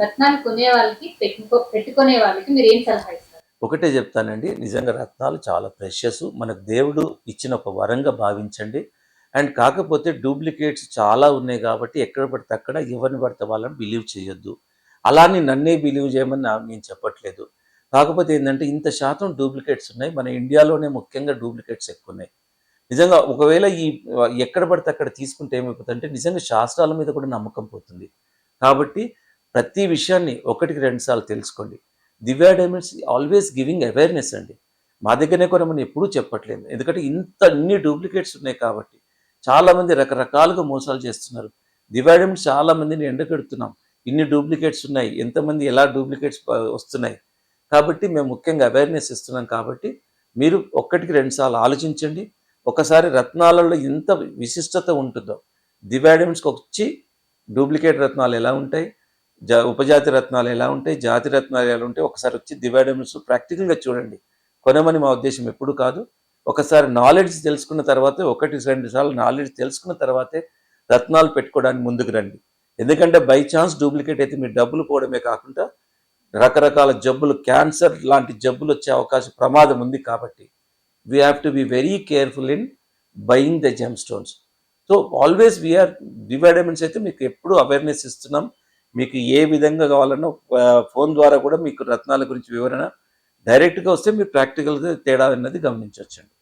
రత్నాలు కొనే వాళ్ళకి పెట్టుకునే వాళ్ళకి మీరు ఏం సలహా ఇస్తారు? ఒకటే చెప్తానండి, నిజంగా రత్నాలు చాలా ప్రెషియస్. మనకు దేవుడు ఇచ్చిన ఒక వరంగా భావించండి. అండ్ కాకపోతే డూప్లికేట్స్ చాలా ఉన్నాయి కాబట్టి ఎక్కడ పడితే అక్కడ ఎవరిని పడితే వాళ్ళని బిలీవ్ చేయొద్దు. అలానే నన్నే బిలీవ్ చేయమని నేను చెప్పట్లేదు. కాకపోతే ఏంటంటే ఇంత శాతం డూప్లికేట్స్ ఉన్నాయి. మన ఇండియాలోనే ముఖ్యంగా డూప్లికేట్స్ ఎక్కువ ఉన్నాయి. నిజంగా ఒకవేళ ఎక్కడ పడితే అక్కడ తీసుకుంటే ఏమైపోతుందంటే నిజంగా శాస్త్రాల మీద కూడా నమ్మకం పోతుంది. కాబట్టి ప్రతి విషయాన్ని ఒకటికి రెండు సార్లు తెలుసుకోండి. దివ్య డైమండ్స్ ఆల్వేస్ గివింగ్ అవేర్నెస్ అండి. మా దగ్గరనే కొనమని ఎప్పుడూ చెప్పట్లేదు. ఎందుకంటే ఇన్ని డూప్లికేట్స్ ఉన్నాయి కాబట్టి చాలామంది రకరకాలుగా మోసాలు చేస్తున్నారు. దివ్య డైమండ్స్ చాలామందిని ఎండగడుతున్నాం. ఇన్ని డూప్లికేట్స్ ఉన్నాయి, ఎంతమంది ఎలా డూప్లికేట్స్ వస్తున్నాయి. కాబట్టి మేము ముఖ్యంగా అవేర్నెస్ ఇస్తున్నాం. కాబట్టి మీరు ఒక్కటికి రెండు సార్లు ఆలోచించండి. ఒకసారి రత్నాలలో ఎంత విశిష్టత ఉంటుందో దివ్య డైమండ్స్కి వచ్చి డూప్లికేట్ రత్నాలు ఎలా ఉంటాయి, ఉపజాతి రత్నాలు ఎలా ఉంటాయి, జాతి రత్నాలు ఎలా ఉంటాయి, ఒకసారి వచ్చి దివ్య డైమండ్స్ ప్రాక్టికల్గా చూడండి. కొనమని మా ఉద్దేశం ఎప్పుడు కాదు. ఒకసారి నాలెడ్జ్ తెలుసుకున్న తర్వాతే, ఒకటి రెండు సార్లు నాలెడ్జ్ తెలుసుకున్న తర్వాతే రత్నాలు పెట్టుకోవడానికి ముందుకు రండి. ఎందుకంటే బై ఛాన్స్ డూప్లికేట్ అయితే మీరు డబ్బులు పోవడమే కాకుండా రకరకాల జబ్బులు, క్యాన్సర్ లాంటి జబ్బులు వచ్చే అవకాశం ప్రమాదం ఉంది. కాబట్టి we have to be very careful in buying the gemstones. So always V R Divya diamonds అయితే మీకు ఎప్పుడు అవేర్నెస్ ఇస్తున్నాం. మీకు ఏ విధంగా కావాలన్నా ఫోన్ ద్వారా కూడా మీకు రత్నాల గురించి వివరణ డైరెక్ట్గా వస్తే మీరు ప్రాక్టికల్గా తేడా అన్నది గమనించవచ్చండి.